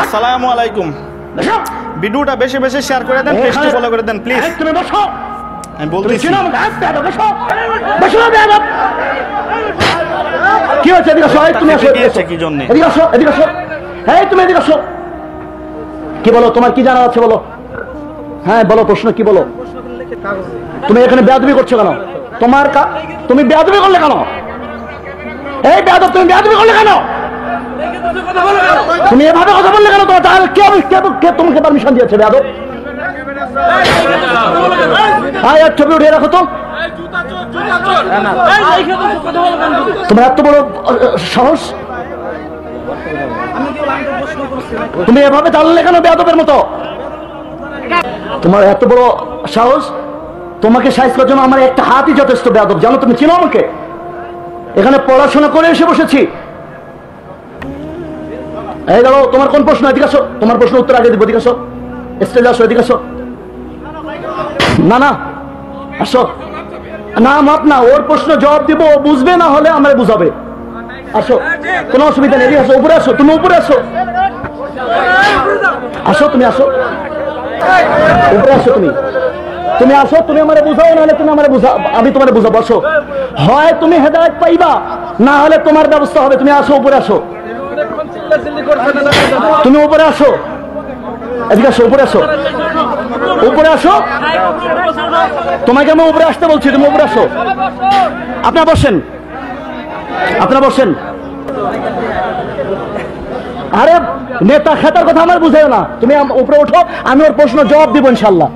আসসালামু আলাইকুম। ভিডিওটা বেশি বেশি শেয়ার করে দেন, পেজটি ফলো করে দেন প্লিজ। তুমি বসো, আমি বলতেছি কি হচ্ছে? এদিকে আসো, তুমি আসো। কি জন্য? এদিকে আসো, এদিকে আসো। এই তুমি এদিকে আসো। কি বলো, তোমার কি জানা আছে বলো? হ্যাঁ বলো, প্রশ্ন কি বলো? তুমি এখানে বেয়াদবি করছো কেন? তুমি বেয়াদবি করলে কেন? এই বেয়াদব, তুমি বেয়াদবি করলে কেন? তুমি এভাবে কথা বললে কেন? তোমার তাহলে কে তোমাকে পারমিশন দিয়েছে বেয়াদব? এক ছবি উঠিয়ে রাখো তো। তোমার এত বড় সাহস, তুমি এভাবে চাললে কেন বেয়াদবের মতো? তোমার এত বড় সাহস, তোমাকে সাইজ করার জন্য আমার একটা হাতই যথেষ্ট বেয়াদব, জানো? তুমি চিনো আমাকে? এখানে পড়াশোনা করে এসে বসেছি। এই দাঁড়াও, তোমার কোন প্রশ্ন? এদিকে আসো, তোমার প্রশ্ন উত্তর আগে দিব। এদিকে আসো, স্টেজে আসো, এদিকে আসো। না না, আসো না, মাপ না, ওর প্রশ্ন জবাব দিব, ও বুঝবে না হলে আমরা বুঝাবে। আসো, কোনো অসুবিধা নেই। এদিকে আসো, উপরে আসো, তুমি উপরে আসো। আসো, তুমি আসো, উপরে আসো। তুমি আসো, তুমি আমারে বুঝাও, না হলে তুমি আমারে বুঝাও, আমি তোমারে বুঝাবো। আসো, হয় তুমি হেদায়েত পাইবা, না হলে তোমার ব্যবস্থা হবে। তুমি আসো, উপরে আসো, তুমি উপরে আসো। এদিকে আসো, উপরে আসো, উপরে আসো। তোমাকে আমি উপরে আসতে বলছি, তুমি উপরে আসো। আপনারা বসেন, আপনারা বসেন। আরে নেতা খেতার কথা আমার বুঝাও না, তুমি উপরে ওঠো, আমি ওর প্রশ্ন জবাব দিব ইনশাল্লাহ।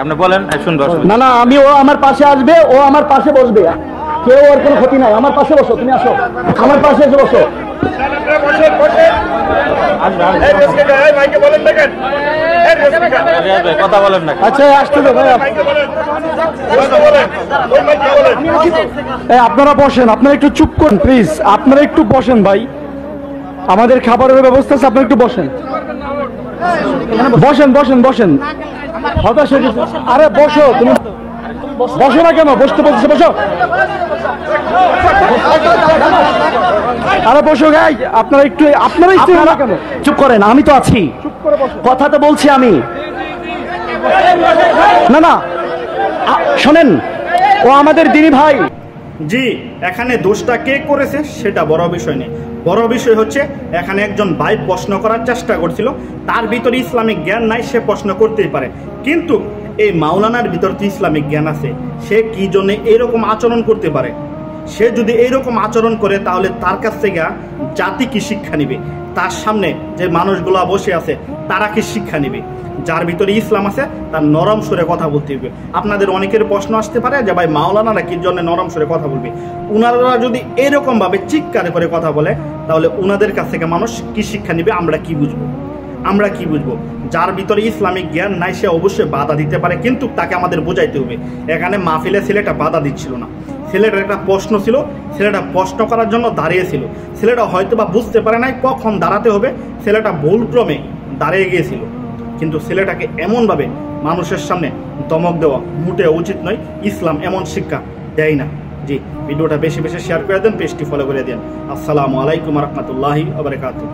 আপনি বলেন, শুনবো। না না, আমি, ও আমার পাশে আসবে, ও আমার পাশে বসবে, কেউ ওর কোনো ক্ষতি নাই। আমার পাশে বসো, তুমি আসো, আমার পাশে এসে বসো। কথা বলেন না। আচ্ছা, আসতে দে ভাই। আপনারা বসেন, আপনারা একটু চুপ করুন প্লিজ, আপনারা একটু বসেন ভাই, আমাদের খাবারের ব্যবস্থা আছে, আপনারা একটু বসেন। বসেন বসেন বসেন, হতাশ হয়ে গেছে। আরে বসো, তুমি বসো না কেন? বসতে বলছে, বসো। আরে বসো গাই, আপনারা একটু কেন চুপ করেন? আমি তো আছি, কথা তো বলছি আমি। না না, শোনেন, ও আমাদের দিনী ভাই। জি, এখানে দোষটা কে করেছে সেটা বড় বিষয় নেই, বড় বিষয় হচ্ছে এখানে একজন ভাই প্রশ্ন করার চেষ্টা করছিল, তার ভিতরে ইসলামিক জ্ঞান নাই, সে প্রশ্ন করতেই পারে, কিন্তু এই মাওলানার ভিতর তো ইসলামিক জ্ঞান আছে, সে কি জন্য এইরকম আচরণ করতে পারে? সে যদি এইরকম আচরণ করে তাহলে তার কাছ থেকে জাতি কি শিক্ষা নিবে? তার সামনে যে মানুষগুলা বসে আছে তারা কি শিক্ষা নিবে? যার ভিতরে ইসলাম আছে তার নরম সুরে কথা বলতে হবে। আপনাদের অনেকের প্রশ্ন আসতে পারে যে ভাই মাওলানারা কি জন্য নরম সুরে কথা বলবে? উনারা যদি এরকম ভাবে চিৎকার করে কথা বলে তাহলে উনাদের কাছ থেকে মানুষ কি শিক্ষা নিবে? আমরা কি বুঝবো? আমরা কি বুঝবো? যার ভিতরে ইসলামিক জ্ঞান নাই সে অবশ্যই বাধা দিতে পারে, কিন্তু তাকে আমাদের বোঝাইতে হবে। এখানে মাহফিলে ছেলেটা বাধা দিচ্ছিল না, ছেলেটার একটা প্রশ্ন ছিল, ছেলেটা প্রশ্ন করার জন্য দাঁড়িয়েছিল, ছেলেটা হয়তো বা বুঝতে পারে নাই কখন দাঁড়াতে হবে, ছেলেটা ভুলক্রমে দাঁড়িয়ে গিয়েছিল, কিন্তু ছেলেটাকে এমনভাবে মানুষের সামনে ধমক দেওয়া মোটেও উচিত নয়, ইসলাম এমন শিক্ষা দেয় না। জি, ভিডিওটা বেশি বেশি শেয়ার করে দেন, পেজটি ফলো করে দেন। আসসালামু আলাইকুম রহমতুল্লাহি ওয়া বারাকাতুহু।